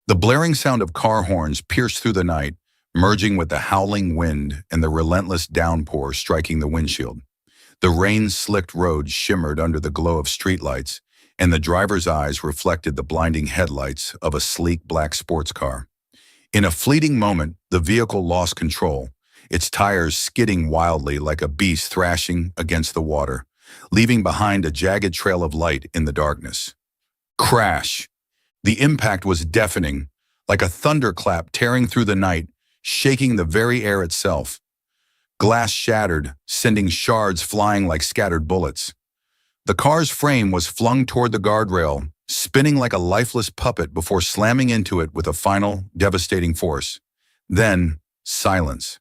The blaring sound of car horns pierced through the night, merging with the howling wind and the relentless downpour striking the windshield. The rain-slicked road shimmered under the glow of streetlights, and the driver's eyes reflected the blinding headlights of a sleek black sports car. In a fleeting moment, the vehicle lost control, its tires skidding wildly like a beast thrashing against the water, leaving behind a jagged trail of light in the darkness. Crash! The impact was deafening, like a thunderclap tearing through the night, shaking the very air itself. Glass shattered, sending shards flying like scattered bullets. The car's frame was flung toward the guardrail, spinning like a lifeless puppet before slamming into it with a final, devastating force. Then, silence.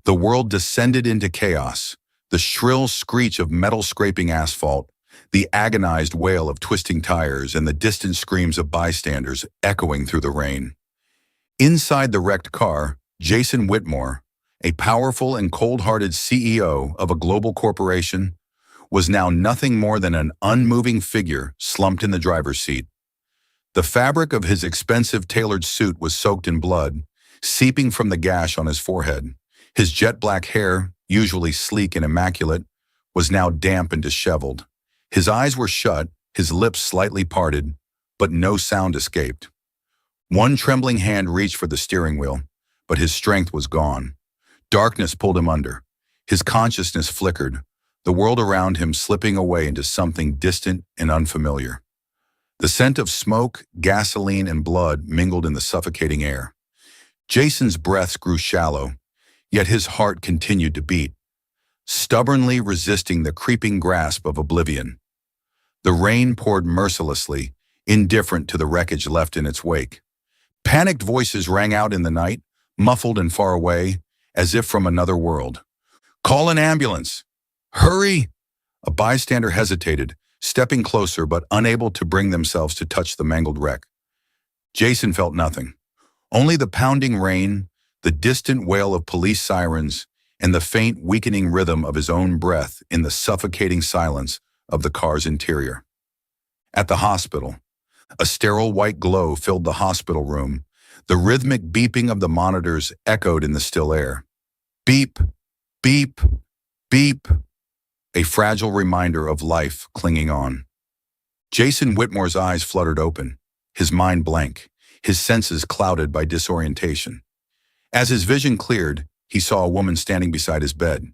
The world descended into chaos, the shrill screech of metal scraping asphalt, the agonized wail of twisting tires, and the distant screams of bystanders echoing through the rain. Inside the wrecked car, Jason Whitmore, a powerful and cold-hearted CEO of a global corporation, was now nothing more than an unmoving figure slumped in the driver's seat. The fabric of his expensive tailored suit was soaked in blood, seeping from the gash on his forehead. His jet-black hair, usually sleek and immaculate, was now damp and disheveled. His eyes were shut, his lips slightly parted, but no sound escaped. One trembling hand reached for the steering wheel, but his strength was gone. Darkness pulled him under. His consciousness flickered, the world around him slipping away into something distant and unfamiliar. The scent of smoke, gasoline, and blood mingled in the suffocating air. Jason's breaths grew shallow, yet his heart continued to beat, stubbornly resisting the creeping grasp of oblivion. The rain poured mercilessly, indifferent to the wreckage left in its wake. Panicked voices rang out in the night, muffled and far away, as if from another world. "Call an ambulance! Hurry!" A bystander hesitated, stepping closer but unable to bring themselves to touch the mangled wreck. Jason felt nothing. Only the pounding rain, the distant wail of police sirens, and the faint, weakening rhythm of his own breath in the suffocating silence of the car's interior. At the hospital, a sterile white glow filled the hospital room. The rhythmic beeping of the monitors echoed in the still air. Beep, beep, beep. A fragile reminder of life clinging on. Jason Whitmore's eyes fluttered open, his mind blank, his senses clouded by disorientation. As his vision cleared, he saw a woman standing beside his bed.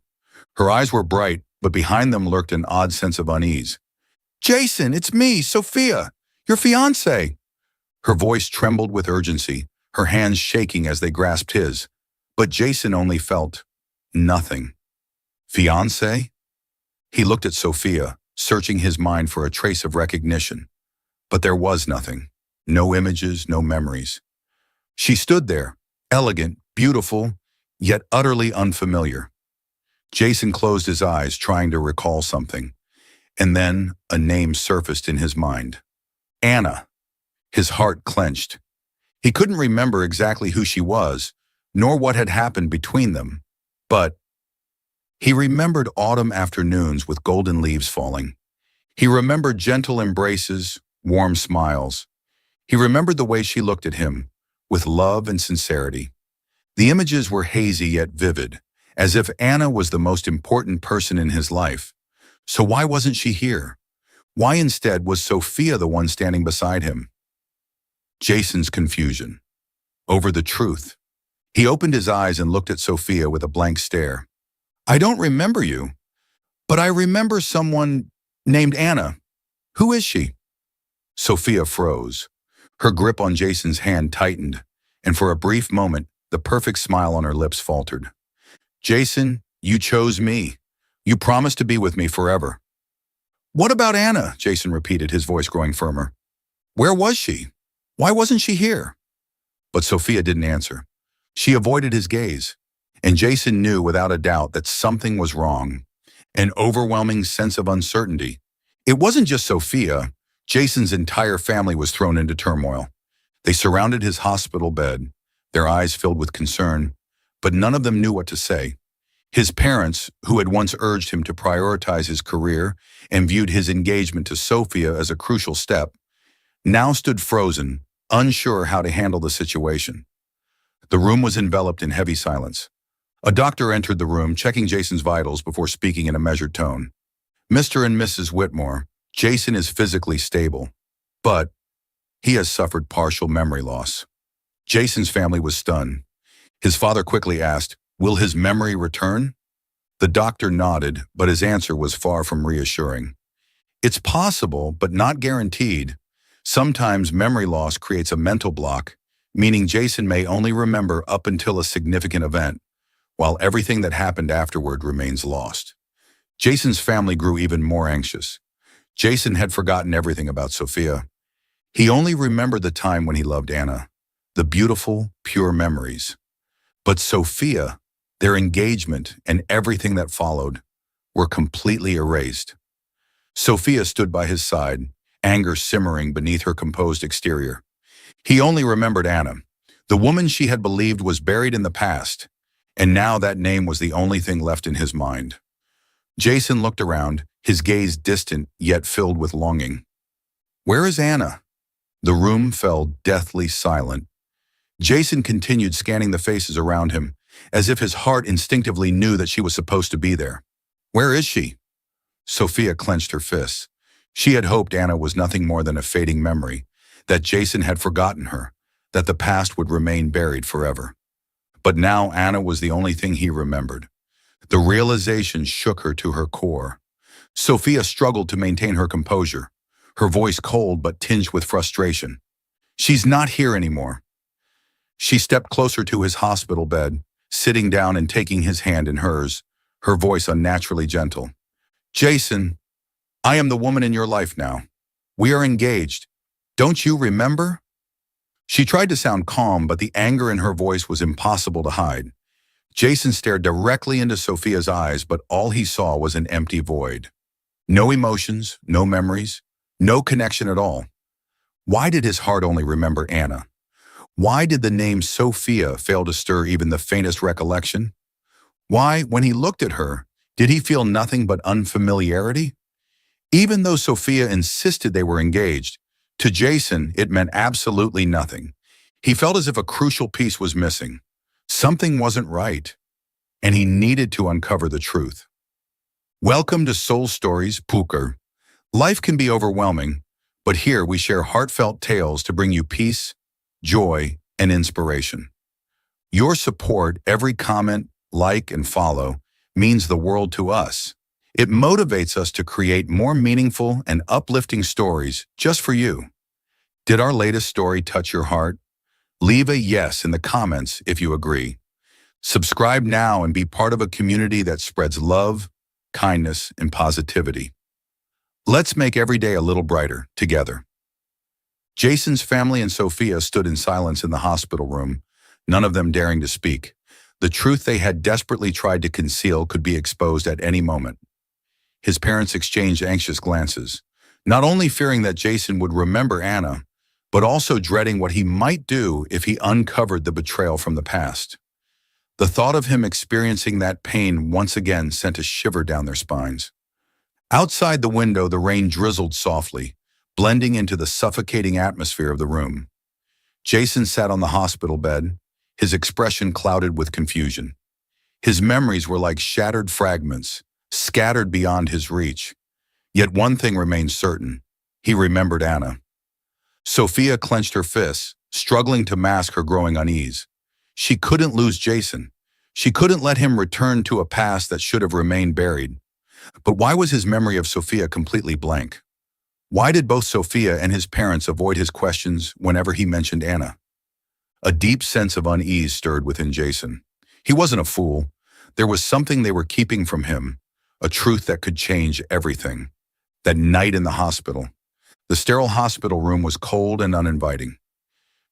Her eyes were bright, but behind them lurked an odd sense of unease. "Jason, it's me, Sophia, your fiancée." Her voice trembled with urgency, her hands shaking as they grasped his. But Jason only felt nothing. Fiancée? He looked at Sophia, searching his mind for a trace of recognition. But there was nothing. No images, no memories. She stood there, elegant, beautiful, yet utterly unfamiliar. Jason closed his eyes, trying to recall something. And then a name surfaced in his mind. Anna. His heart clenched. He couldn't remember exactly who she was, nor what had happened between them. But he remembered autumn afternoons with golden leaves falling. He remembered gentle embraces, warm smiles. He remembered the way she looked at him, with love and sincerity. The images were hazy yet vivid, as if Anna was the most important person in his life. So why wasn't she here? Why instead was Sophia the one standing beside him? Jason's confusion. Over the truth. He opened his eyes and looked at Sophia with a blank stare. "I don't remember you, but I remember someone named Anna. Who is she?" Sophia froze. Her grip on Jason's hand tightened, and for a brief moment, the perfect smile on her lips faltered. "Jason, you chose me. You promised to be with me forever." "What about Anna?" Jason repeated, his voice growing firmer. "Where was she? Why wasn't she here?" But Sophia didn't answer. She avoided his gaze, and Jason knew without a doubt that something was wrong. An overwhelming sense of uncertainty. It wasn't just Sophia. Jason's entire family was thrown into turmoil. They surrounded his hospital bed, their eyes filled with concern, but none of them knew what to say. His parents, who had once urged him to prioritize his career and viewed his engagement to Sophia as a crucial step, now stood frozen, unsure how to handle the situation. The room was enveloped in heavy silence. A doctor entered the room, checking Jason's vitals before speaking in a measured tone. Mr. and Mrs. Whitmore, Jason is physically stable, but he has suffered partial memory loss. Jason's family was stunned. His father quickly asked, "Will his memory return?" The doctor nodded, but his answer was far from reassuring. "It's possible, but not guaranteed. Sometimes memory loss creates a mental block, meaning Jason may only remember up until a significant event, while everything that happened afterward remains lost." Jason's family grew even more anxious. Jason had forgotten everything about Sophia. He only remembered the time when he loved Anna, the beautiful, pure memories. But Sophia, their engagement, and everything that followed were completely erased. Sophia stood by his side, anger simmering beneath her composed exterior. He only remembered Anna, the woman she had believed was buried in the past, and now that name was the only thing left in his mind. Jason looked around, his gaze distant yet filled with longing. "Where is Anna?" The room fell deathly silent. Jason continued scanning the faces around him, as if his heart instinctively knew that she was supposed to be there. "Where is she?" Sophia clenched her fists. She had hoped Anna was nothing more than a fading memory, that Jason had forgotten her, that the past would remain buried forever. But now Anna was the only thing he remembered. The realization shook her to her core. Sophia struggled to maintain her composure, her voice cold but tinged with frustration. "She's not here anymore." She stepped closer to his hospital bed, sitting down and taking his hand in hers, her voice unnaturally gentle. "Jason, I am the woman in your life now. We are engaged. Don't you remember?" She tried to sound calm, but the anger in her voice was impossible to hide. Jason stared directly into Sophia's eyes, but all he saw was an empty void. No emotions, no memories, no connection at all. Why did his heart only remember Anna? Why did the name Sophia fail to stir even the faintest recollection? Why, when he looked at her, did he feel nothing but unfamiliarity? Even though Sophia insisted they were engaged, to Jason it meant absolutely nothing. He felt as if a crucial piece was missing. Something wasn't right, and he needed to uncover the truth. Welcome to Soul Stories, Puker. Life can be overwhelming, but here we share heartfelt tales to bring you peace, joy, and inspiration. Your support, every comment, like, and follow, means the world to us. It motivates us to create more meaningful and uplifting stories just for you. Did our latest story touch your heart? Leave a yes in the comments if you agree. Subscribe now and be part of a community that spreads love, kindness, and positivity. Let's make every day a little brighter together. Jason's family and Sophia stood in silence in the hospital room, none of them daring to speak. The truth they had desperately tried to conceal could be exposed at any moment. His parents exchanged anxious glances, not only fearing that Jason would remember Anna, but also dreading what he might do if he uncovered the betrayal from the past. The thought of him experiencing that pain once again sent a shiver down their spines. Outside the window, the rain drizzled softly, blending into the suffocating atmosphere of the room. Jason sat on the hospital bed, his expression clouded with confusion. His memories were like shattered fragments, scattered beyond his reach. Yet one thing remained certain: he remembered Anna. Sophia clenched her fists, struggling to mask her growing unease. She couldn't lose Jason. She couldn't let him return to a past that should have remained buried. But why was his memory of Sophia completely blank? Why did both Sophia and his parents avoid his questions whenever he mentioned Anna? A deep sense of unease stirred within Jason. He wasn't a fool. There was something they were keeping from him, a truth that could change everything. That night in the hospital. The sterile hospital room was cold and uninviting.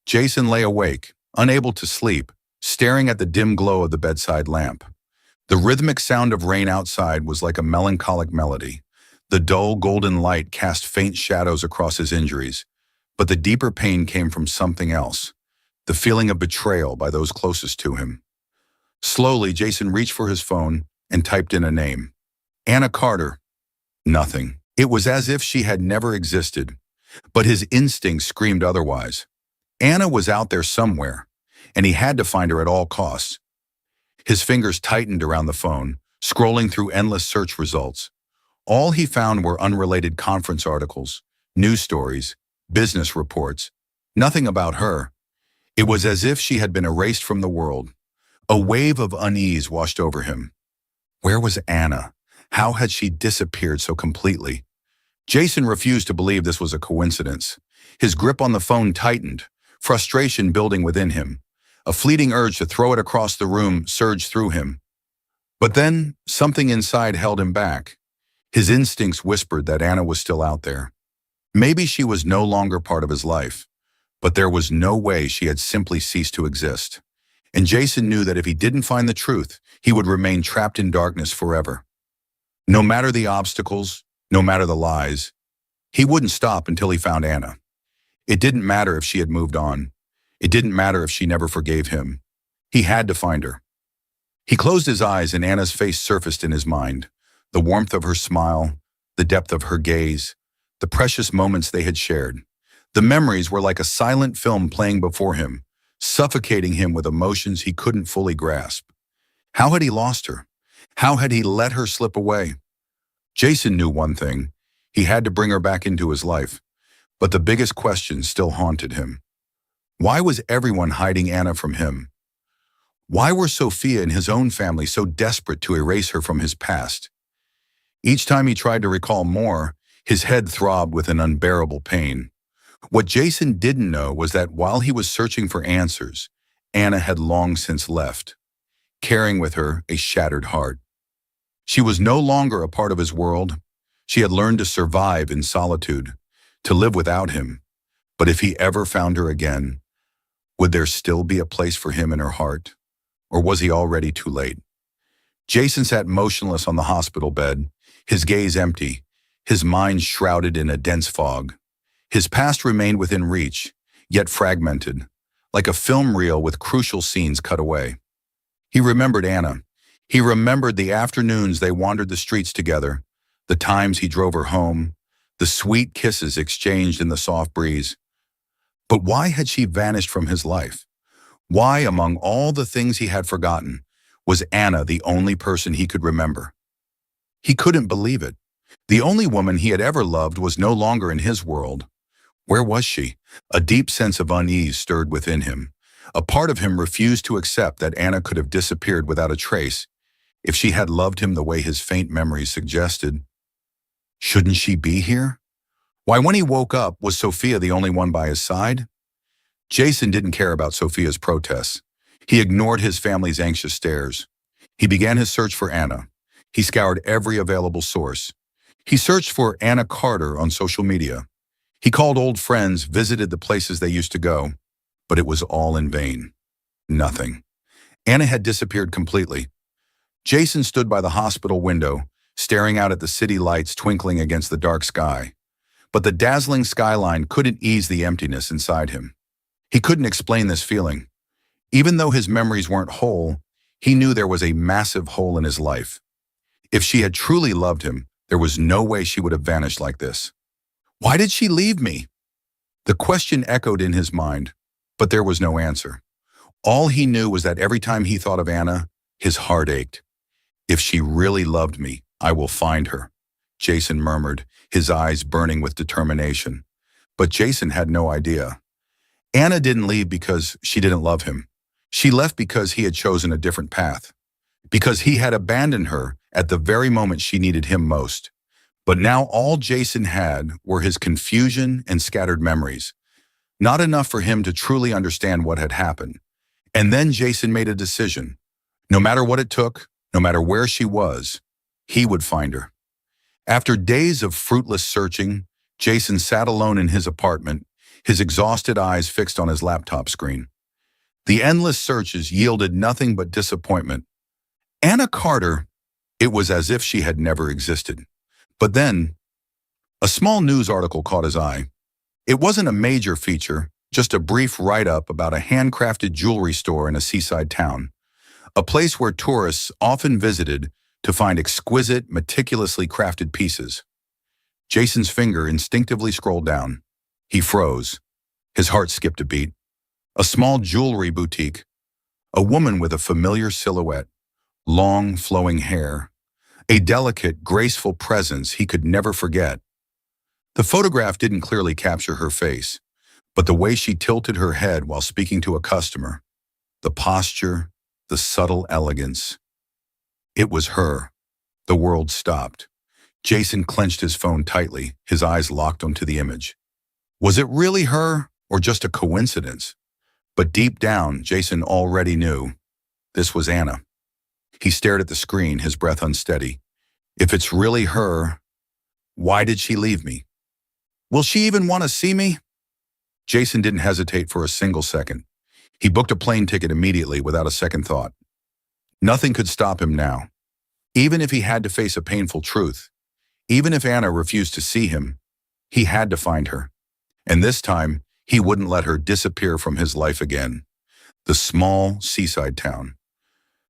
Jason lay awake, unable to sleep, staring at the dim glow of the bedside lamp. The rhythmic sound of rain outside was like a melancholic melody. The dull golden light cast faint shadows across his injuries, but the deeper pain came from something else, the feeling of betrayal by those closest to him. Slowly, Jason reached for his phone and typed in a name. Anna Carter. Nothing. It was as if she had never existed, but his instinct screamed otherwise. Anna was out there somewhere, and he had to find her at all costs. His fingers tightened around the phone, scrolling through endless search results. All he found were unrelated conference articles, news stories, business reports. Nothing about her. It was as if she had been erased from the world. A wave of unease washed over him. Where was Anna? How had she disappeared so completely? Jason refused to believe this was a coincidence. His grip on the phone tightened, frustration building within him. A fleeting urge to throw it across the room surged through him. But then, something inside held him back. His instincts whispered that Anna was still out there. Maybe she was no longer part of his life, but there was no way she had simply ceased to exist. And Jason knew that if he didn't find the truth, he would remain trapped in darkness forever. No matter the obstacles, no matter the lies, he wouldn't stop until he found Anna. It didn't matter if she had moved on. It didn't matter if she never forgave him. He had to find her. He closed his eyes and Anna's face surfaced in his mind. The warmth of her smile, the depth of her gaze, the precious moments they had shared. The memories were like a silent film playing before him, suffocating him with emotions he couldn't fully grasp. How had he lost her? How had he let her slip away? Jason knew one thing. He had to bring her back into his life. But the biggest question still haunted him. Why was everyone hiding Anna from him? Why were Sophia and his own family so desperate to erase her from his past? Each time he tried to recall more, his head throbbed with an unbearable pain. What Jason didn't know was that while he was searching for answers, Anna had long since left, carrying with her a shattered heart. She was no longer a part of his world. She had learned to survive in solitude, to live without him. But if he ever found her again, would there still be a place for him in her heart? Or was he already too late? Jason sat motionless on the hospital bed, his gaze empty, his mind shrouded in a dense fog. His past remained within reach, yet fragmented, like a film reel with crucial scenes cut away. He remembered Anna. He remembered the afternoons they wandered the streets together, the times he drove her home, the sweet kisses exchanged in the soft breeze. But why had she vanished from his life? Why, among all the things he had forgotten, was Anna the only person he could remember? He couldn't believe it. The only woman he had ever loved was no longer in his world. Where was she? A deep sense of unease stirred within him. A part of him refused to accept that Anna could have disappeared without a trace if she had loved him the way his faint memories suggested. Shouldn't she be here? Why, when he woke up, was Sophia the only one by his side? Jason didn't care about Sophia's protests. He ignored his family's anxious stares. He began his search for Anna. He scoured every available source. He searched for Anna Carter on social media. He called old friends, visited the places they used to go, but it was all in vain. Nothing. Anna had disappeared completely. Jason stood by the hospital window, staring out at the city lights twinkling against the dark sky. But the dazzling skyline couldn't ease the emptiness inside him. He couldn't explain this feeling. Even though his memories weren't whole, he knew there was a massive hole in his life. If she had truly loved him, there was no way she would have vanished like this. Why did she leave me? The question echoed in his mind, but there was no answer. All he knew was that every time he thought of Anna, his heart ached. If she really loved me, I will find her, Jason murmured, his eyes burning with determination. But Jason had no idea. Anna didn't leave because she didn't love him. She left because he had chosen a different path, because he had abandoned her at the very moment she needed him most. But now all Jason had were his confusion and scattered memories, not enough for him to truly understand what had happened. And then Jason made a decision. No matter what it took, no matter where she was, he would find her. After days of fruitless searching, Jason sat alone in his apartment, his exhausted eyes fixed on his laptop screen. The endless searches yielded nothing but disappointment. Anna Carter, it was as if she had never existed. But then, a small news article caught his eye. It wasn't a major feature, just a brief write-up about a handcrafted jewelry store in a seaside town, a place where tourists often visited to find exquisite, meticulously crafted pieces. Jason's finger instinctively scrolled down. He froze. His heart skipped a beat. A small jewelry boutique, a woman with a familiar silhouette, long, flowing hair, a delicate, graceful presence he could never forget. The photograph didn't clearly capture her face, but the way she tilted her head while speaking to a customer, the posture, the subtle elegance. It was her. The world stopped. Jason clenched his phone tightly, his eyes locked onto the image. Was it really her, or just a coincidence? But deep down, Jason already knew. This was Anna. He stared at the screen, his breath unsteady. If it's really her, why did she leave me? Will she even want to see me? Jason didn't hesitate for a single second. He booked a plane ticket immediately without a second thought. Nothing could stop him now. Even if he had to face a painful truth, even if Anna refused to see him, he had to find her. And this time, he wouldn't let her disappear from his life again. The small seaside town.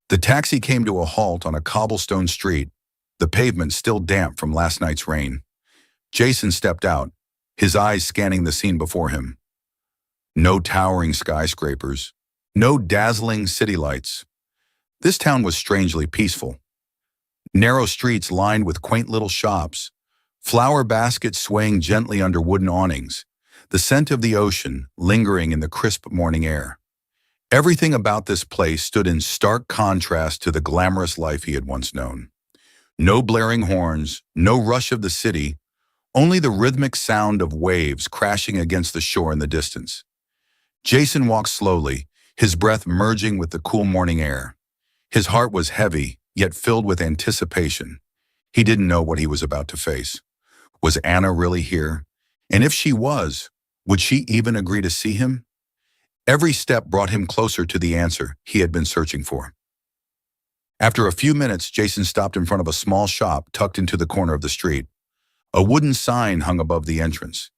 The taxi came to a halt on a cobblestone street, the pavement still damp from last night's rain. Jason stepped out, his eyes scanning the scene before him. No towering skyscrapers, no dazzling city lights. This town was strangely peaceful. Narrow streets lined with quaint little shops, flower baskets swaying gently under wooden awnings, the scent of the ocean lingering in the crisp morning air. Everything about this place stood in stark contrast to the glamorous life he had once known. No blaring horns, no rush of the city, only the rhythmic sound of waves crashing against the shore in the distance. Jason walked slowly, his breath merging with the cool morning air. His heart was heavy, yet filled with anticipation. He didn't know what he was about to face. Was Anna really here? And if she was, would she even agree to see him? Every step brought him closer to the answer he had been searching for. After a few minutes, Jason stopped in front of a small shop tucked into the corner of the street. A wooden sign hung above the entrance,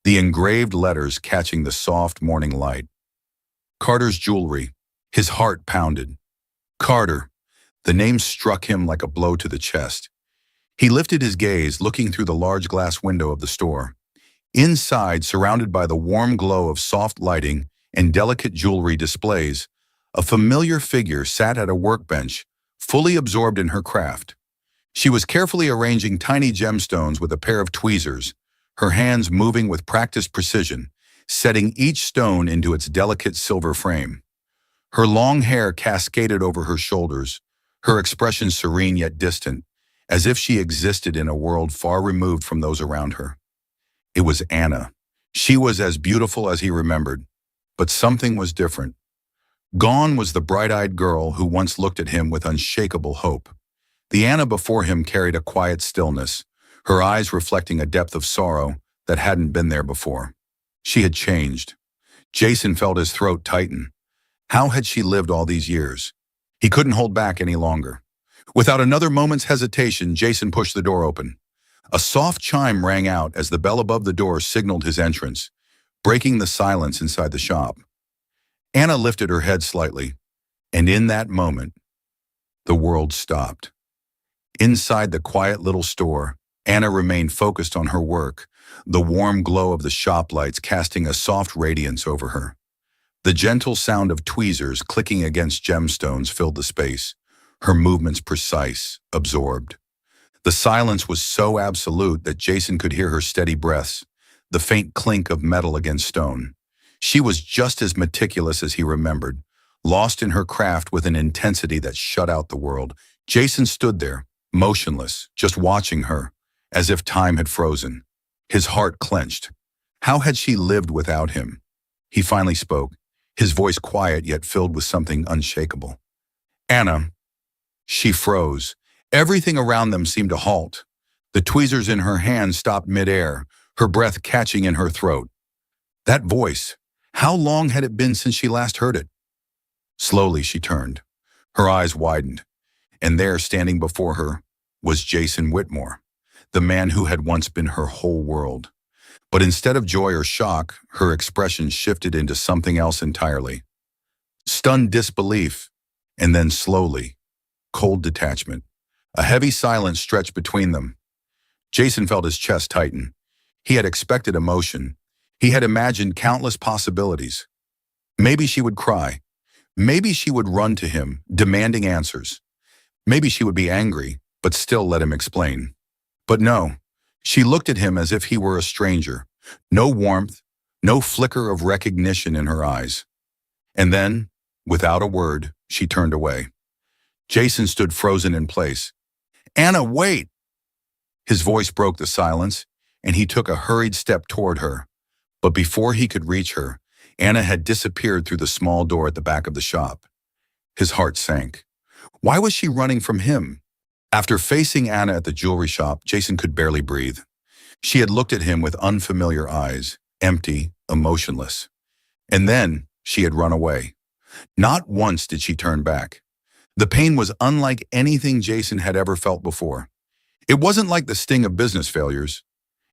the engraved letters catching the soft morning light. Carter's Jewelry. His heart pounded. Carter. The name struck him like a blow to the chest. He lifted his gaze, looking through the large glass window of the store. Inside, surrounded by the warm glow of soft lighting and delicate jewelry displays, a familiar figure sat at a workbench, fully absorbed in her craft. She was carefully arranging tiny gemstones with a pair of tweezers, her hands moving with practiced precision, setting each stone into its delicate silver frame. Her long hair cascaded over her shoulders, her expression serene yet distant, as if she existed in a world far removed from those around her. It was Anna. She was as beautiful as he remembered, but something was different. Gone was the bright-eyed girl who once looked at him with unshakable hope. The Anna before him carried a quiet stillness, her eyes reflecting a depth of sorrow that hadn't been there before. She had changed. Jason felt his throat tighten. How had she lived all these years? He couldn't hold back any longer. Without another moment's hesitation, Jason pushed the door open. A soft chime rang out as the bell above the door signaled his entrance, breaking the silence inside the shop. Anna lifted her head slightly, and in that moment, the world stopped. Inside the quiet little store, Anna remained focused on her work, the warm glow of the shop lights casting a soft radiance over her. The gentle sound of tweezers clicking against gemstones filled the space, her movements precise, absorbed. The silence was so absolute that Jason could hear her steady breaths, the faint clink of metal against stone. She was just as meticulous as he remembered, lost in her craft with an intensity that shut out the world. Jason stood there, motionless, just watching her, as if time had frozen. His heart clenched. How had she lived without him? He finally spoke, his voice quiet yet filled with something unshakable. Anna. She froze. Everything around them seemed to halt. The tweezers in her hand stopped midair, her breath catching in her throat. That voice, how long had it been since she last heard it? Slowly she turned. Her eyes widened, and there, standing before her, was Jason Whitmore, the man who had once been her whole world. But instead of joy or shock, her expression shifted into something else entirely. Stunned disbelief, and then slowly, cold detachment. A heavy silence stretched between them. Jason felt his chest tighten. He had expected emotion. He had imagined countless possibilities. Maybe she would cry. Maybe she would run to him, demanding answers. Maybe she would be angry, but still let him explain. But no, she looked at him as if he were a stranger. No warmth, no flicker of recognition in her eyes. And then, without a word, she turned away. Jason stood frozen in place. "Anna, wait!" His voice broke the silence, and he took a hurried step toward her. But before he could reach her, Anna had disappeared through the small door at the back of the shop. His heart sank. Why was she running from him? After facing Anna at the jewelry shop, Jason could barely breathe. She had looked at him with unfamiliar eyes, empty, emotionless. And then she had run away. Not once did she turn back. The pain was unlike anything Jason had ever felt before. It wasn't like the sting of business failures.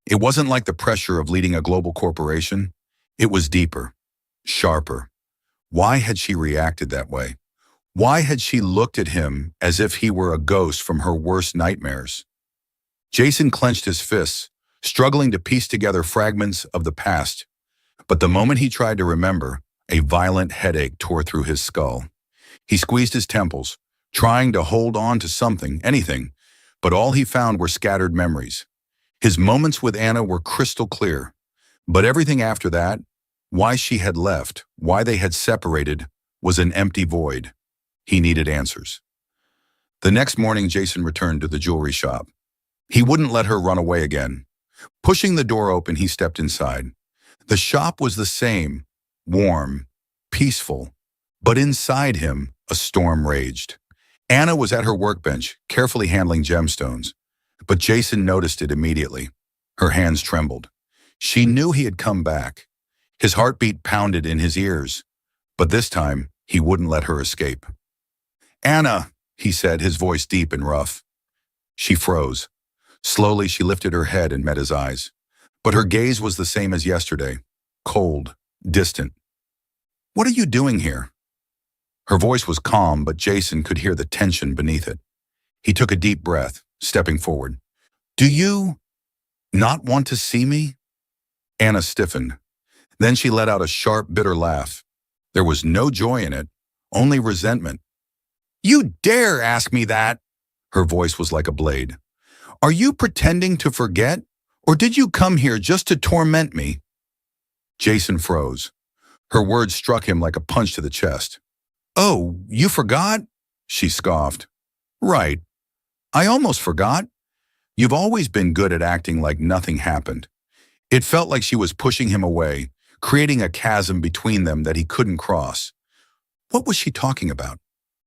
It wasn't like the pressure of leading a global corporation. It was deeper, sharper. Why had she reacted that way? Why had she looked at him as if he were a ghost from her worst nightmares? Jason clenched his fists, struggling to piece together fragments of the past. But the moment he tried to remember, a violent headache tore through his skull. He squeezed his temples, trying to hold on to something, anything, but all he found were scattered memories. His moments with Anna were crystal clear, but everything after that, why she had left, why they had separated, was an empty void. He needed answers. The next morning, Jason returned to the jewelry shop. He wouldn't let her run away again. Pushing the door open, he stepped inside. The shop was the same, warm, peaceful, but inside him, a storm raged. Anna was at her workbench, carefully handling gemstones, but Jason noticed it immediately. Her hands trembled. She knew he had come back. His heartbeat pounded in his ears, but this time he wouldn't let her escape. "Anna," he said, his voice deep and rough. She froze. Slowly, she lifted her head and met his eyes. But her gaze was the same as yesterday, cold, distant. "What are you doing here?" Her voice was calm, but Jason could hear the tension beneath it. He took a deep breath, stepping forward. "Do you not want to see me?" Anna stiffened. Then she let out a sharp, bitter laugh. There was no joy in it, only resentment. "You dare ask me that?" Her voice was like a blade. "Are you pretending to forget, or did you come here just to torment me?" Jason froze. Her words struck him like a punch to the chest. "Oh, you forgot?" she scoffed. "Right. I almost forgot. You've always been good at acting like nothing happened." It felt like she was pushing him away, creating a chasm between them that he couldn't cross. What was she talking about?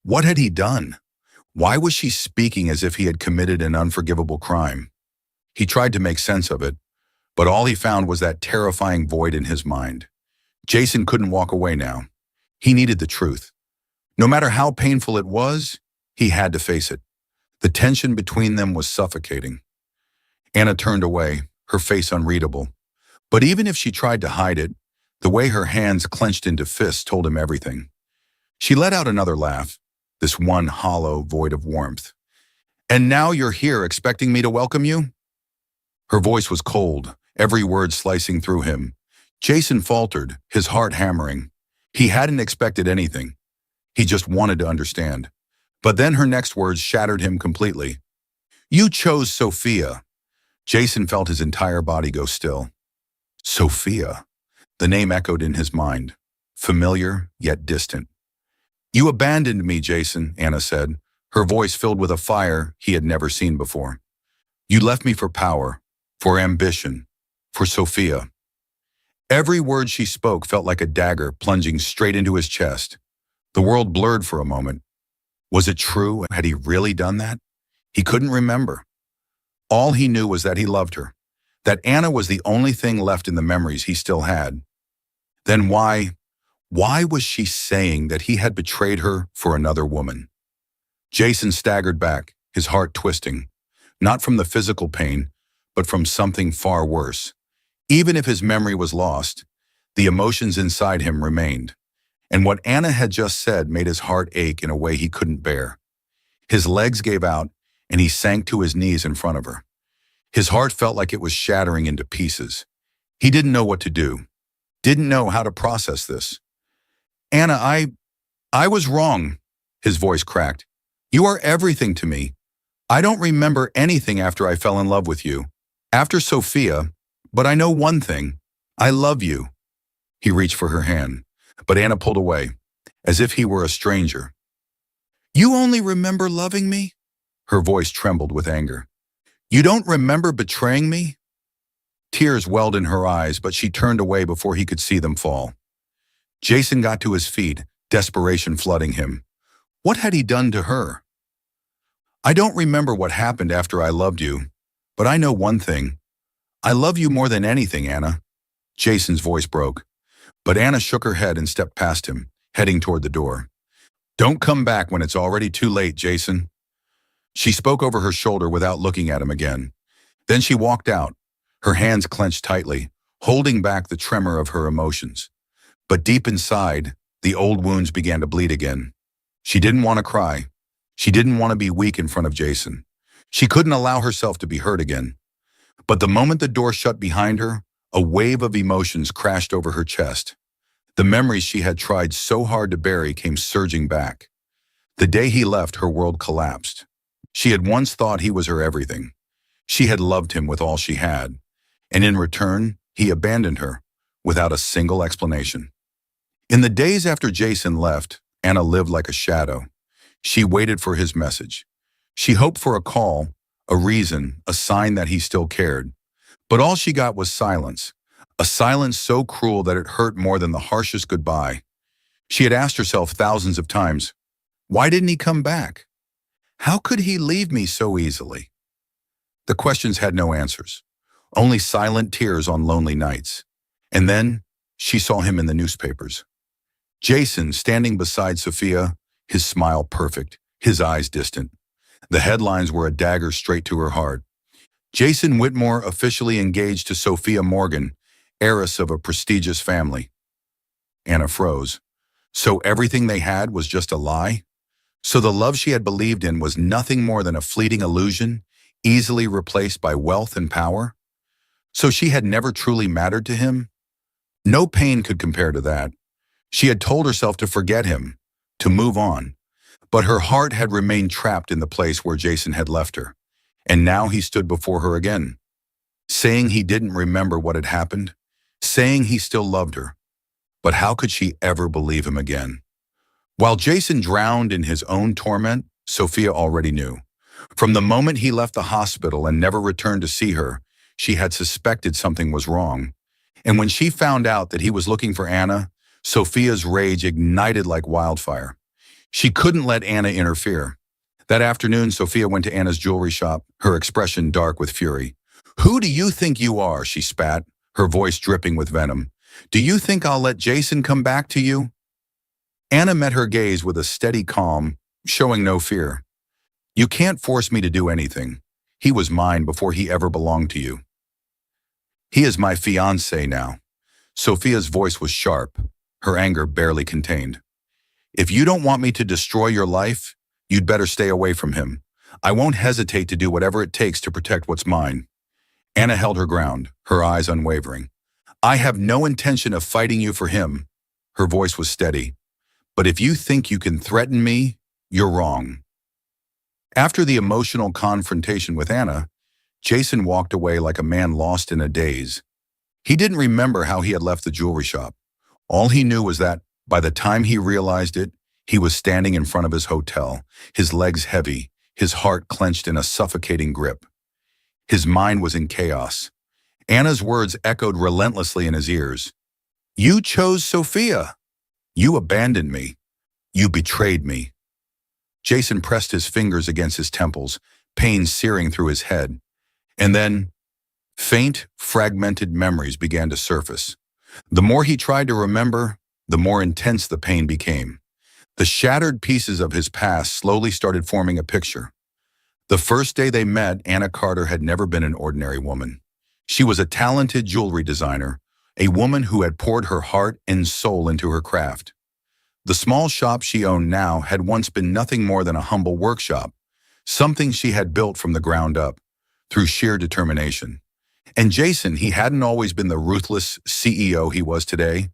What had he done? Why was she speaking as if he had committed an unforgivable crime? He tried to make sense of it, but all he found was that terrifying void in his mind. Jason couldn't walk away now. He needed the truth. No matter how painful it was, he had to face it. The tension between them was suffocating. Anna turned away, her face unreadable. But even if she tried to hide it, the way her hands clenched into fists told him everything. She let out another laugh, this one hollow void of warmth. "And now you're here expecting me to welcome you?" Her voice was cold, every word slicing through him. Jason faltered, his heart hammering. He hadn't expected anything. He just wanted to understand. But then her next words shattered him completely. "You chose Sophia." Jason felt his entire body go still. Sophia. The name echoed in his mind, familiar yet distant. "You abandoned me, Jason," Anna said, her voice filled with a fire he had never seen before. "You left me for power, for ambition, for Sophia." Every word she spoke felt like a dagger plunging straight into his chest. The world blurred for a moment. Was it true? Had he really done that? He couldn't remember. All he knew was that he loved her, that Anna was the only thing left in the memories he still had. Then why was she saying that he had betrayed her for another woman? Jason staggered back, his heart twisting, not from the physical pain, but from something far worse. Even if his memory was lost, the emotions inside him remained. And what Anna had just said made his heart ache in a way he couldn't bear. His legs gave out, and he sank to his knees in front of her. His heart felt like it was shattering into pieces. He didn't know what to do, didn't know how to process this. Anna, I was wrong. His voice cracked. You are everything to me. I don't remember anything after I fell in love with you. After Sophia, but I know one thing. I love you. He reached for her hand, but Anna pulled away, as if he were a stranger. You only remember loving me? Her voice trembled with anger. You don't remember betraying me? Tears welled in her eyes, but she turned away before he could see them fall. Jason got to his feet, desperation flooding him. What had he done to her? I don't remember what happened after I loved you, but I know one thing. I love you more than anything, Anna. Jason's voice broke, but Anna shook her head and stepped past him, heading toward the door. Don't come back when it's already too late, Jason. She spoke over her shoulder without looking at him again. Then she walked out, her hands clenched tightly, holding back the tremor of her emotions. But deep inside, the old wounds began to bleed again. She didn't want to cry. She didn't want to be weak in front of Jason. She couldn't allow herself to be hurt again. But the moment the door shut behind her, a wave of emotions crashed over her chest. The memories she had tried so hard to bury came surging back. The day he left, her world collapsed. She had once thought he was her everything. She had loved him with all she had. And in return, he abandoned her, without a single explanation. In the days after Jason left, Anna lived like a shadow. She waited for his message. She hoped for a call, a reason, a sign that he still cared. But all she got was silence, a silence so cruel that it hurt more than the harshest goodbye. She had asked herself thousands of times, why didn't he come back? How could he leave me so easily? The questions had no answers, only silent tears on lonely nights. And then she saw him in the newspapers. Jason standing beside Sophia, his smile perfect, his eyes distant. The headlines were a dagger straight to her heart. Jason Whitmore officially engaged to Sophia Morgan, heiress of a prestigious family. Anna froze. So everything they had was just a lie? So the love she had believed in was nothing more than a fleeting illusion, easily replaced by wealth and power? So she had never truly mattered to him? No pain could compare to that. She had told herself to forget him, to move on. But her heart had remained trapped in the place where Jason had left her. And now he stood before her again, saying he didn't remember what had happened, saying he still loved her. But how could she ever believe him again? While Jason drowned in his own torment, Sophia already knew. From the moment he left the hospital and never returned to see her, she had suspected something was wrong. And when she found out that he was looking for Anna, Sophia's rage ignited like wildfire. She couldn't let Anna interfere. That afternoon, Sophia went to Anna's jewelry shop, her expression dark with fury. Who do you think you are? She spat, her voice dripping with venom. Do you think I'll let Jason come back to you? Anna met her gaze with a steady calm, showing no fear. You can't force me to do anything. He was mine before he ever belonged to you. He is my fiancé now. Sophia's voice was sharp, her anger barely contained. If you don't want me to destroy your life, you'd better stay away from him. I won't hesitate to do whatever it takes to protect what's mine. Anna held her ground, her eyes unwavering. I have no intention of fighting you for him. Her voice was steady. But if you think you can threaten me, you're wrong. After the emotional confrontation with Anna, Jason walked away like a man lost in a daze. He didn't remember how he had left the jewelry shop. All he knew was that, by the time he realized it, he was standing in front of his hotel, his legs heavy, his heart clenched in a suffocating grip. His mind was in chaos. Anna's words echoed relentlessly in his ears. You chose Sophia. You abandoned me. You betrayed me. Jason pressed his fingers against his temples, pain searing through his head. And then, faint, fragmented memories began to surface. The more he tried to remember, the more intense the pain became. The shattered pieces of his past slowly started forming a picture. The first day they met, Anna Carter had never been an ordinary woman. She was a talented jewelry designer, a woman who had poured her heart and soul into her craft. The small shop she owned now had once been nothing more than a humble workshop, something she had built from the ground up, through sheer determination. And Jason, he hadn't always been the ruthless CEO he was today.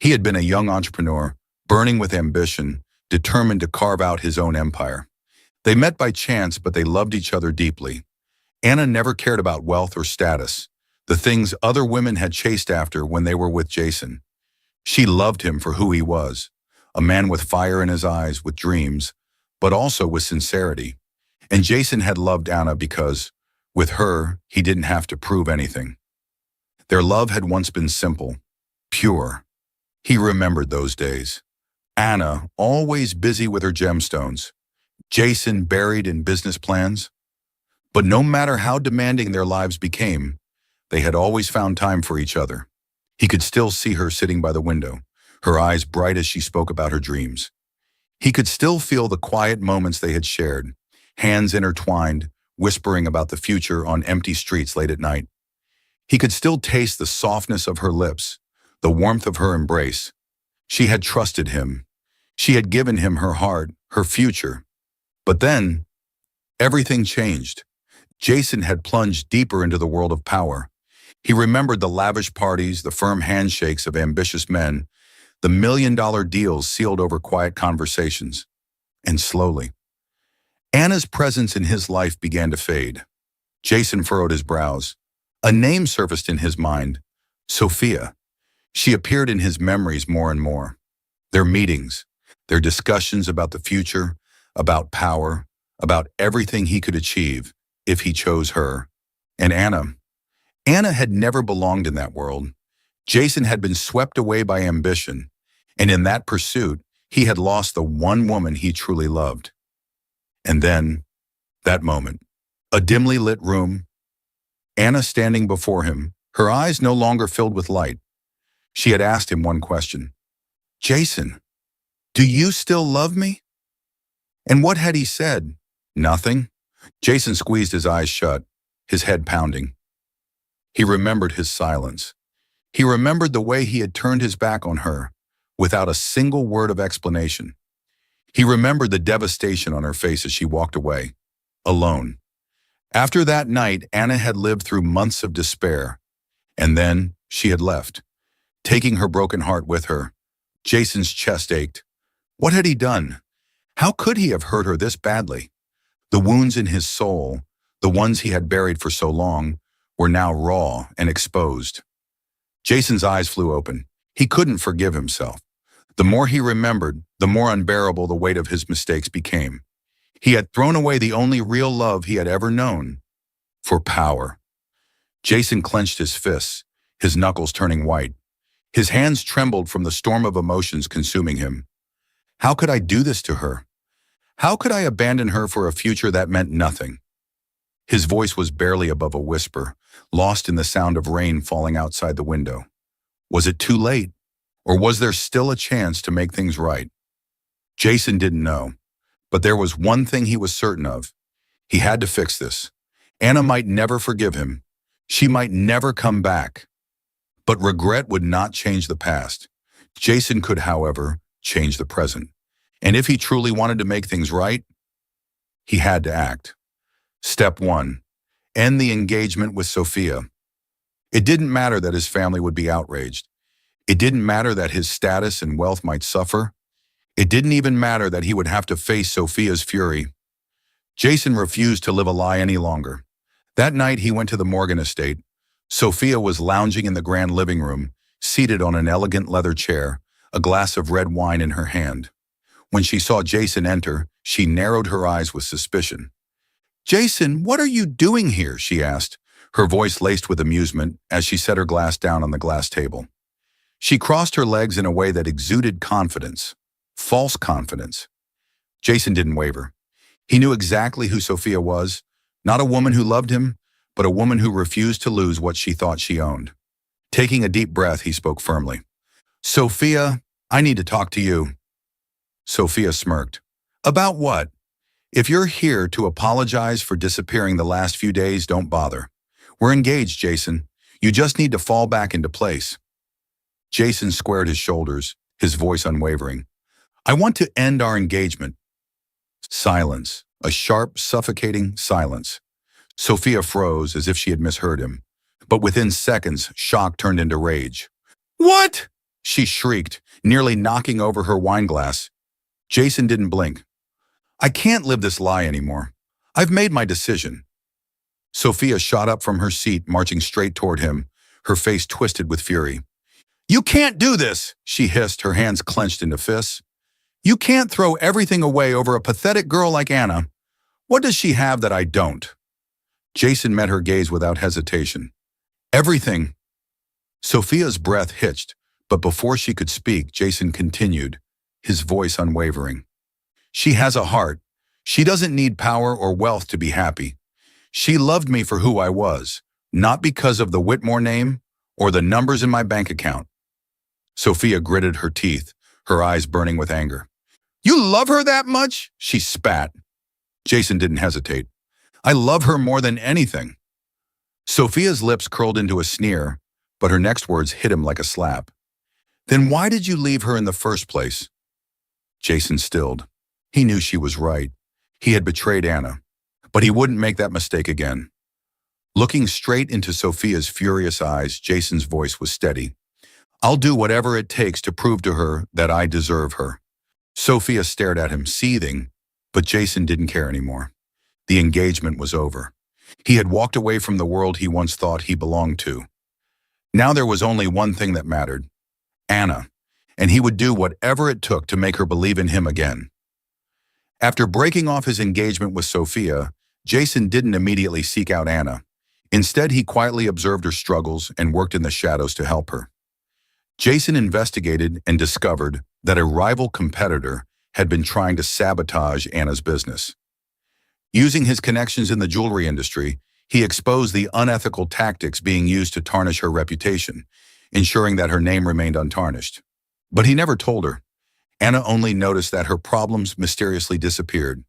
He had been a young entrepreneur, burning with ambition, determined to carve out his own empire. They met by chance, but they loved each other deeply. Anna never cared about wealth or status, the things other women had chased after when they were with Jason. She loved him for who he was, a man with fire in his eyes, with dreams, but also with sincerity. And Jason had loved Anna because, with her, he didn't have to prove anything. Their love had once been simple, pure. He remembered those days. Anna, always busy with her gemstones. Jason buried in business plans. But no matter how demanding their lives became, they had always found time for each other. He could still see her sitting by the window, her eyes bright as she spoke about her dreams. He could still feel the quiet moments they had shared, hands intertwined, whispering about the future on empty streets late at night. He could still taste the softness of her lips, the warmth of her embrace. She had trusted him. She had given him her heart, her future. But then, everything changed. Jason had plunged deeper into the world of power. He remembered the lavish parties, the firm handshakes of ambitious men, the million-dollar deals sealed over quiet conversations. And slowly, Anna's presence in his life began to fade. Jason furrowed his brows. A name surfaced in his mind, Sophia. She appeared in his memories more and more. Their meetings, their discussions about the future, about power, about everything he could achieve if he chose her. And Anna had never belonged in that world. Jason had been swept away by ambition, and in that pursuit, he had lost the one woman he truly loved. And then, that moment, a dimly lit room, Anna standing before him, her eyes no longer filled with light. She had asked him one question. Jason, do you still love me? And what had he said? Nothing. Jason squeezed his eyes shut, his head pounding. He remembered his silence. He remembered the way he had turned his back on her, without a single word of explanation. He remembered the devastation on her face as she walked away, alone. After that night, Anna had lived through months of despair, and then she had left, taking her broken heart with her. Jason's chest ached. What had he done? How could he have hurt her this badly? The wounds in his soul, the ones he had buried for so long, were now raw and exposed. Jason's eyes flew open. He couldn't forgive himself. The more he remembered, the more unbearable the weight of his mistakes became. He had thrown away the only real love he had ever known, for power. Jason clenched his fists, his knuckles turning white. His hands trembled from the storm of emotions consuming him. How could I do this to her? How could I abandon her for a future that meant nothing? His voice was barely above a whisper, lost in the sound of rain falling outside the window. Was it too late? Or was there still a chance to make things right? Jason didn't know, but there was one thing he was certain of. He had to fix this. Anna might never forgive him. She might never come back. But regret would not change the past. Jason could, however, change the present. And if he truly wanted to make things right, he had to act. Step 1. End the engagement with Sophia. It didn't matter that his family would be outraged. It didn't matter that his status and wealth might suffer. It didn't even matter that he would have to face Sophia's fury. Jason refused to live a lie any longer. That night he went to the Morgan estate. Sophia was lounging in the grand living room, seated on an elegant leather chair, a glass of red wine in her hand. When she saw Jason enter, she narrowed her eyes with suspicion. "Jason, what are you doing here?" she asked, her voice laced with amusement as she set her glass down on the glass table. She crossed her legs in a way that exuded confidence, false confidence. Jason didn't waver. He knew exactly who Sophia was, not a woman who loved him, but a woman who refused to lose what she thought she owned. Taking a deep breath, he spoke firmly. "Sophia, I need to talk to you." Sophia smirked. "About what? If you're here to apologize for disappearing the last few days, don't bother. We're engaged, Jason. You just need to fall back into place." Jason squared his shoulders, his voice unwavering. "I want to end our engagement." Silence, a sharp, suffocating silence. Sophia froze as if she had misheard him, but within seconds, shock turned into rage. "What?" she shrieked, nearly knocking over her wine glass. Jason didn't blink. I can't live this lie anymore. I've made my decision. Sophia shot up from her seat, marching straight toward him, her face twisted with fury. You can't do this, she hissed, her hands clenched into fists. You can't throw everything away over a pathetic girl like Anna. What does she have that I don't? Jason met her gaze without hesitation. Everything. Sophia's breath hitched, but before she could speak, Jason continued, his voice unwavering. She has a heart. She doesn't need power or wealth to be happy. She loved me for who I was, not because of the Whitmore name or the numbers in my bank account. Sophia gritted her teeth, her eyes burning with anger. You love her that much? She spat. Jason didn't hesitate. I love her more than anything. Sophia's lips curled into a sneer, but her next words hit him like a slap. Then why did you leave her in the first place? Jason stilled. He knew she was right. He had betrayed Anna, but he wouldn't make that mistake again. Looking straight into Sophia's furious eyes, Jason's voice was steady. I'll do whatever it takes to prove to her that I deserve her. Sophia stared at him, seething, but Jason didn't care anymore. The engagement was over. He had walked away from the world he once thought he belonged to. Now there was only one thing that mattered, Anna, and he would do whatever it took to make her believe in him again. After breaking off his engagement with Sophia, Jason didn't immediately seek out Anna. Instead, he quietly observed her struggles and worked in the shadows to help her. Jason investigated and discovered that a rival competitor had been trying to sabotage Anna's business. Using his connections in the jewelry industry, he exposed the unethical tactics being used to tarnish her reputation, ensuring that her name remained untarnished. But he never told her. Anna only noticed that her problems mysteriously disappeared.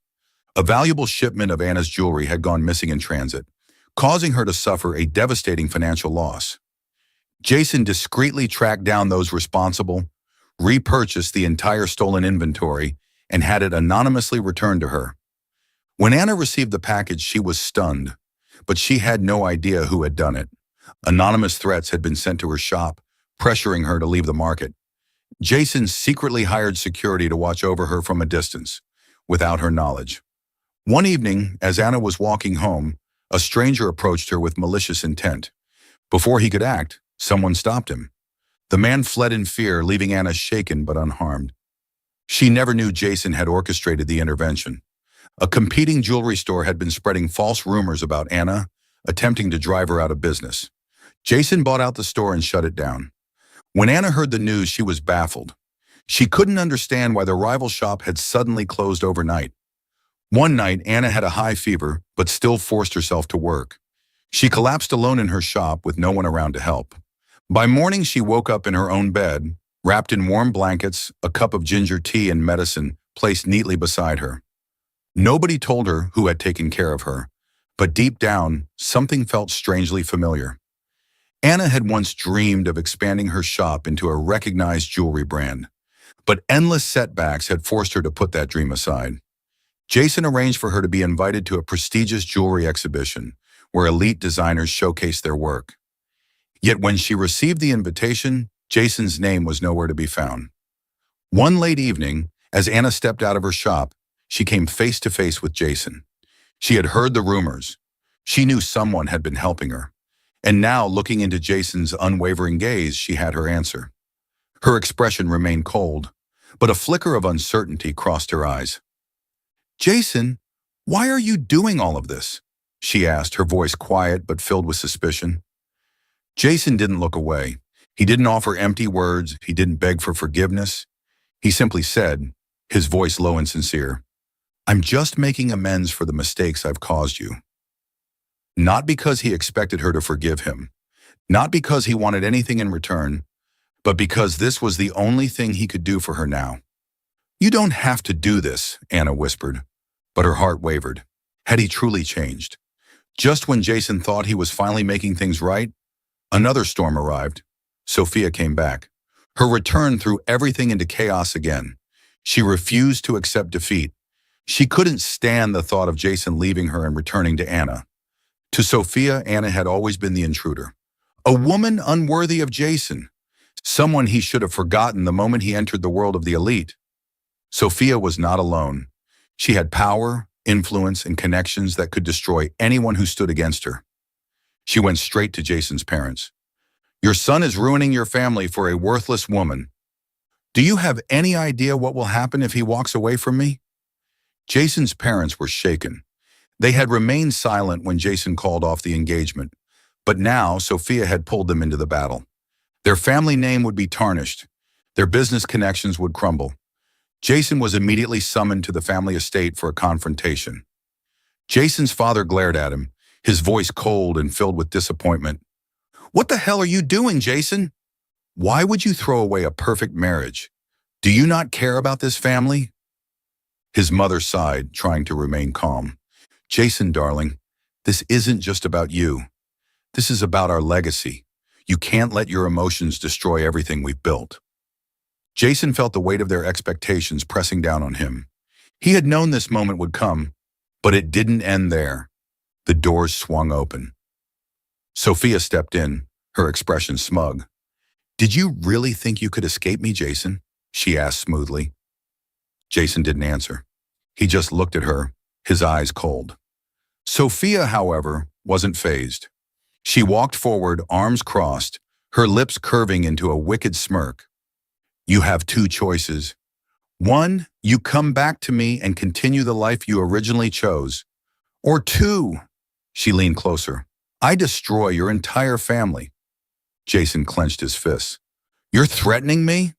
A valuable shipment of Anna's jewelry had gone missing in transit, causing her to suffer a devastating financial loss. Jason discreetly tracked down those responsible, repurchased the entire stolen inventory, and had it anonymously returned to her. When Anna received the package, she was stunned, but she had no idea who had done it. Anonymous threats had been sent to her shop, pressuring her to leave the market. Jason secretly hired security to watch over her from a distance, without her knowledge. One evening, as Anna was walking home, a stranger approached her with malicious intent. Before he could act, someone stopped him. The man fled in fear, leaving Anna shaken but unharmed. She never knew Jason had orchestrated the intervention. A competing jewelry store had been spreading false rumors about Anna, attempting to drive her out of business. Jason bought out the store and shut it down. When Anna heard the news, she was baffled. She couldn't understand why the rival shop had suddenly closed overnight. One night, Anna had a high fever, but still forced herself to work. She collapsed alone in her shop with no one around to help. By morning, she woke up in her own bed, wrapped in warm blankets, a cup of ginger tea and medicine placed neatly beside her. Nobody told her who had taken care of her, but deep down, something felt strangely familiar. Anna had once dreamed of expanding her shop into a recognized jewelry brand, but endless setbacks had forced her to put that dream aside. Jason arranged for her to be invited to a prestigious jewelry exhibition where elite designers showcased their work. Yet when she received the invitation, Jason's name was nowhere to be found. One late evening, as Anna stepped out of her shop, she came face to face with Jason. She had heard the rumors. She knew someone had been helping her. And now, looking into Jason's unwavering gaze, she had her answer. Her expression remained cold, but a flicker of uncertainty crossed her eyes. Jason, why are you doing all of this? She asked, her voice quiet but filled with suspicion. Jason didn't look away. He didn't offer empty words. He didn't beg for forgiveness. He simply said, his voice low and sincere, I'm just making amends for the mistakes I've caused you. Not because he expected her to forgive him, not because he wanted anything in return, but because this was the only thing he could do for her now. You don't have to do this, Anna whispered, but her heart wavered. Had he truly changed? Just when Jason thought he was finally making things right, another storm arrived. Sophia came back. Her return threw everything into chaos again. She refused to accept defeat. She couldn't stand the thought of Jason leaving her and returning to Anna. To Sophia, Anna had always been the intruder. A woman unworthy of Jason. someone he should have forgotten the moment he entered the world of the elite. Sophia was not alone. She had power, influence, and connections that could destroy anyone who stood against her. She went straight to Jason's parents. "Your son is ruining your family for a worthless woman. Do you have any idea what will happen if he walks away from me?" Jason's parents were shaken. They had remained silent when Jason called off the engagement, but now Sophia had pulled them into the battle. Their family name would be tarnished. Their business connections would crumble. Jason was immediately summoned to the family estate for a confrontation. Jason's father glared at him, his voice cold and filled with disappointment. "What the hell are you doing, Jason? Why would you throw away a perfect marriage? Do you not care about this family?" His mother sighed, trying to remain calm. "Jason, darling, this isn't just about you. This is about our legacy. You can't let your emotions destroy everything we've built." Jason felt the weight of their expectations pressing down on him. He had known this moment would come, but it didn't end there. The doors swung open. Sophia stepped in, her expression smug. "Did you really think you could escape me, Jason?" she asked smoothly. Jason didn't answer. He just looked at her, his eyes cold. Sophia, however, wasn't fazed. She walked forward, arms crossed, her lips curving into a wicked smirk. "You have two choices. One, you come back to me and continue the life you originally chose. Or two," she leaned closer, "I destroy your entire family." Jason clenched his fists. "You're threatening me?"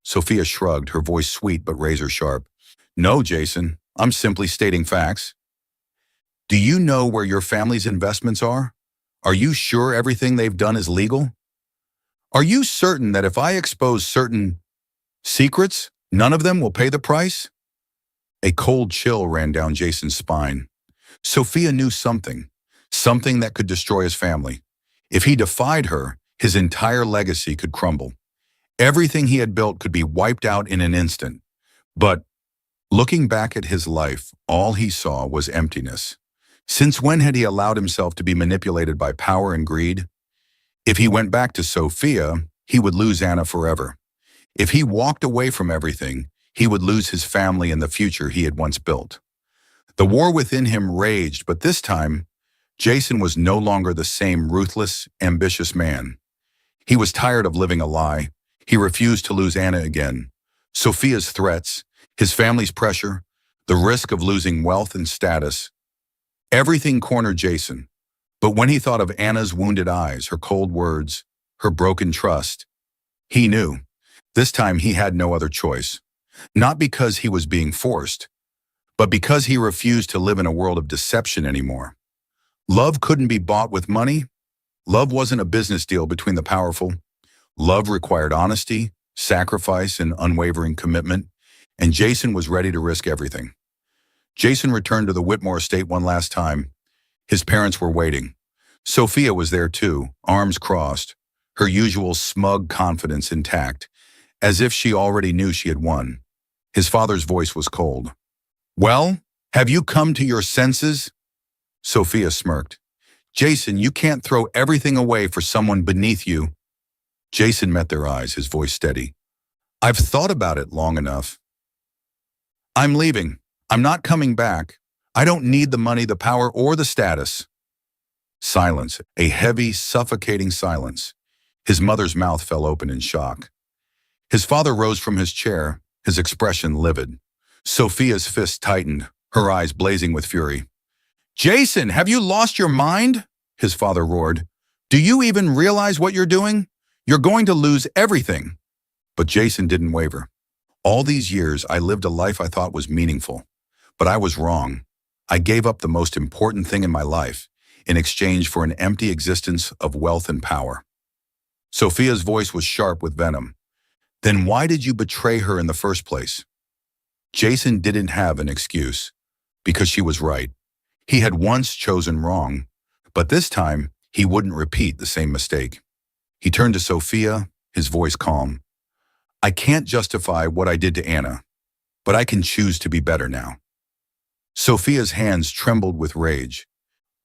Sophia shrugged, her voice sweet but razor sharp. "No, Jason, I'm simply stating facts. Do you know where your family's investments are? Are you sure everything they've done is legal? Are you certain that if I expose certain secrets, none of them will pay the price?" A cold chill ran down Jason's spine. Sophia knew something that could destroy his family. If he defied her, his entire legacy could crumble. Everything he had built could be wiped out in an instant. But looking back at his life, all he saw was emptiness. Since when had he allowed himself to be manipulated by power and greed? If he went back to Sophia, he would lose Anna forever. If he walked away from everything, he would lose his family and the future he had once built. The war within him raged, but this time, Jason was no longer the same ruthless, ambitious man. He was tired of living a lie. He refused to lose Anna again. Sophia's threats, his family's pressure, the risk of losing wealth and status. Everything cornered Jason. But when he thought of Anna's wounded eyes, her cold words, her broken trust, he knew. This time he had no other choice. Not because he was being forced, but because he refused to live in a world of deception anymore. Love couldn't be bought with money. Love wasn't a business deal between the powerful. Love required honesty, sacrifice, and unwavering commitment, and Jason was ready to risk everything. Jason returned to the Whitmore estate one last time. His parents were waiting. Sophia was there too, arms crossed, her usual smug confidence intact, as if she already knew she had won. His father's voice was cold. "Well, have you come to your senses?" Sophia smirked. "Jason, you can't throw everything away for someone beneath you." Jason met their eyes, his voice steady. "I've thought about it long enough. I'm leaving. I'm not coming back. I don't need the money, the power, or the status." Silence, a heavy, suffocating silence. His mother's mouth fell open in shock. His father rose from his chair, his expression livid. Sophia's fist tightened, her eyes blazing with fury. "Jason, have you lost your mind?" his father roared. "Do you even realize what you're doing? You're going to lose everything." But Jason didn't waver. "All these years, I lived a life I thought was meaningful. But I was wrong. I gave up the most important thing in my life in exchange for an empty existence of wealth and power." Sophia's voice was sharp with venom. "Then why did you betray her in the first place?" Jason didn't have an excuse, because she was right. He had once chosen wrong, but this time he wouldn't repeat the same mistake. He turned to Sophia, his voice calm. "I can't justify what I did to Anna, but I can choose to be better now." Sophia's hands trembled with rage.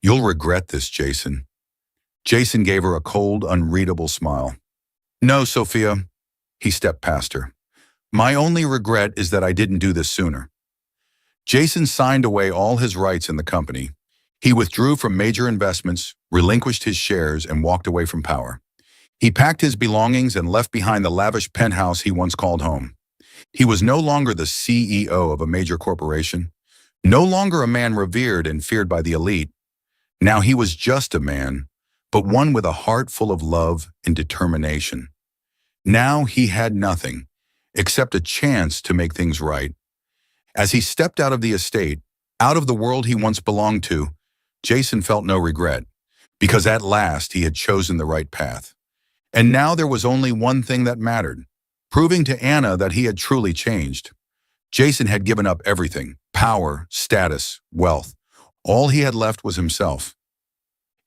"You'll regret this, Jason." Jason gave her a cold, unreadable smile. No, Sophia. He stepped past her. My only regret is that I didn't do this sooner. Jason signed away all his rights in the company. He withdrew from major investments, relinquished his shares, and walked away from power. He packed his belongings and left behind the lavish penthouse he once called home. He was no longer the CEO of a major corporation, no longer a man revered and feared by the elite. Now he was just a man, but one with a heart full of love and determination. Now he had nothing except a chance to make things right. As he stepped out of the estate, out of the world he once belonged to, Jason felt no regret, because at last he had chosen the right path. And now there was only one thing that mattered, proving to Anna that he had truly changed. Jason had given up everything, power, status, wealth. All he had left was himself.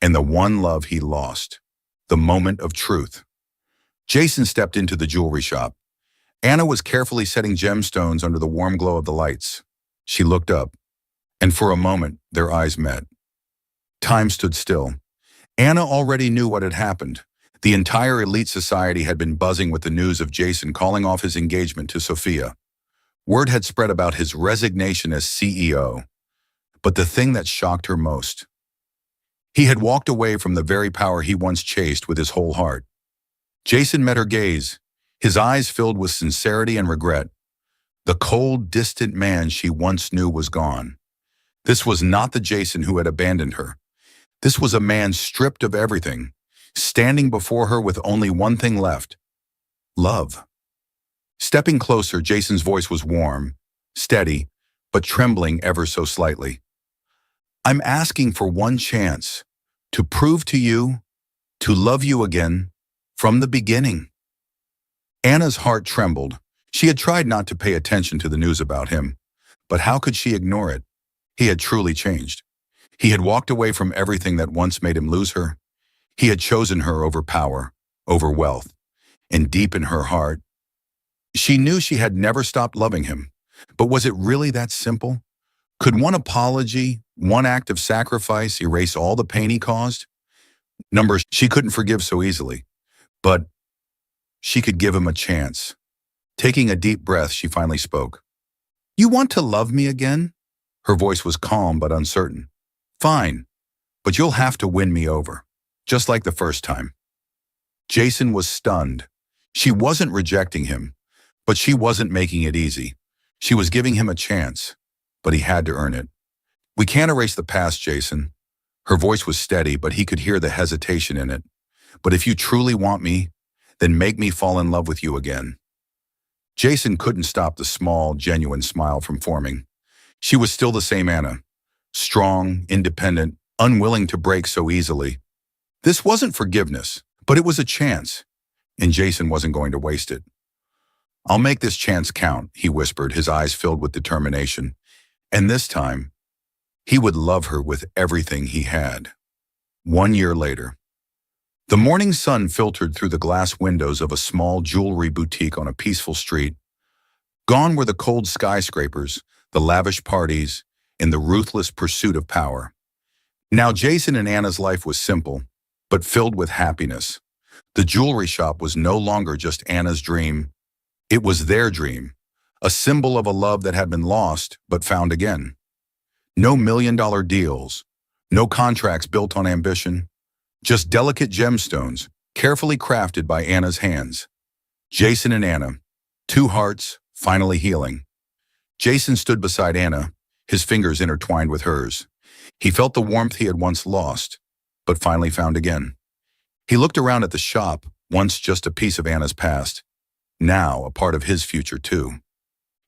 And the one love he lost, the moment of truth. Jason stepped into the jewelry shop. Anna was carefully setting gemstones under the warm glow of the lights. She looked up, and for a moment, their eyes met. Time stood still. Anna already knew what had happened. The entire elite society had been buzzing with the news of Jason calling off his engagement to Sophia. Word had spread about his resignation as CEO. But the thing that shocked her most, he had walked away from the very power he once chased with his whole heart. Jason met her gaze, his eyes filled with sincerity and regret. The cold, distant man she once knew was gone. This was not the Jason who had abandoned her. This was a man stripped of everything, standing before her with only one thing left: love. Stepping closer, Jason's voice was warm, steady, but trembling ever so slightly. I'm asking for one chance to prove to you, to love you again, from the beginning. Anna's heart trembled. She had tried not to pay attention to the news about him, but how could she ignore it? He had truly changed. He had walked away from everything that once made him lose her. He had chosen her over power, over wealth, and deep in her heart, she knew she had never stopped loving him. But was it really that simple? Could one apology, one act of sacrifice erase all the pain he caused? Numbers she couldn't forgive so easily, but she could give him a chance. Taking a deep breath, she finally spoke. You want to love me again? Her voice was calm but uncertain. Fine, but you'll have to win me over, just like the first time. Jason was stunned. She wasn't rejecting him, but she wasn't making it easy. She was giving him a chance, but he had to earn it. We can't erase the past, Jason. Her voice was steady, but he could hear the hesitation in it. But if you truly want me, then make me fall in love with you again. Jason couldn't stop the small, genuine smile from forming. She was still the same Anna, strong, independent, unwilling to break so easily. This wasn't forgiveness, but it was a chance, and Jason wasn't going to waste it. I'll make this chance count, he whispered, his eyes filled with determination. And this time, he would love her with everything he had. 1 year later, the morning sun filtered through the glass windows of a small jewelry boutique on a peaceful street. Gone were the cold skyscrapers, the lavish parties, and the ruthless pursuit of power. Now Jason and Anna's life was simple, but filled with happiness. The jewelry shop was no longer just Anna's dream. It was their dream, a symbol of a love that had been lost but found again. No million-dollar deals, no contracts built on ambition, just delicate gemstones, carefully crafted by Anna's hands. Jason and Anna, two hearts, finally healing. Jason stood beside Anna, his fingers intertwined with hers. He felt the warmth he had once lost, but finally found again. He looked around at the shop, once just a piece of Anna's past, now a part of his future too.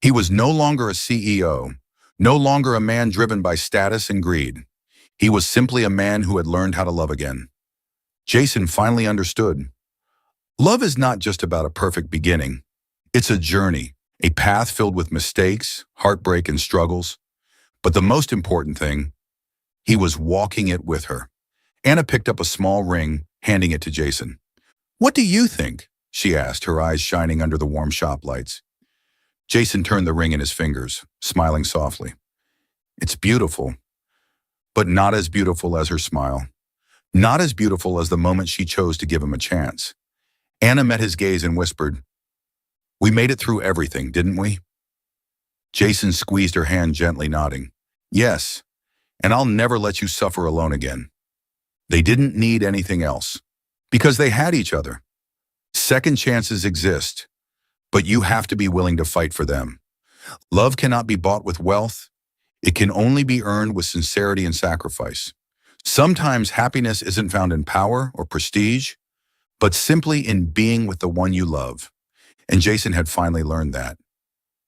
He was no longer a CEO, no longer a man driven by status and greed. He was simply a man who had learned how to love again. Jason finally understood. Love is not just about a perfect beginning. It's a journey, a path filled with mistakes, heartbreak, and struggles. But the most important thing, he was walking it with her. Anna picked up a small ring, handing it to Jason. What do you think? She asked, her eyes shining under the warm shop lights. Jason turned the ring in his fingers, smiling softly. It's beautiful, but not as beautiful as her smile. Not as beautiful as the moment she chose to give him a chance. Anna met his gaze and whispered, "We made it through everything, didn't we?" Jason squeezed her hand, gently nodding. "Yes, and I'll never let you suffer alone again." They didn't need anything else, because they had each other. Second chances exist, but you have to be willing to fight for them. Love cannot be bought with wealth. It can only be earned with sincerity and sacrifice. Sometimes happiness isn't found in power or prestige, but simply in being with the one you love. And Jason had finally learned that,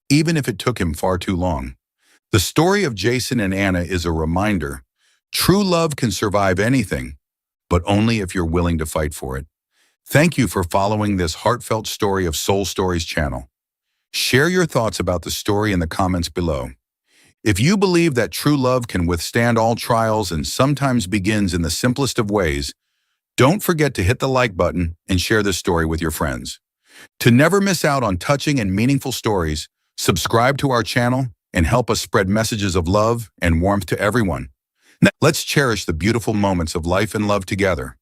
even if it took him far too long. The story of Jason and Anna is a reminder. True love can survive anything, but only if you're willing to fight for it. Thank you for following this heartfelt story of Soul Stories channel. Share your thoughts about the story in the comments below. If you believe that true love can withstand all trials and sometimes begins in the simplest of ways, don't forget to hit the like button and share this story with your friends. To never miss out on touching and meaningful stories, subscribe to our channel and help us spread messages of love and warmth to everyone. Now, let's cherish the beautiful moments of life and love together.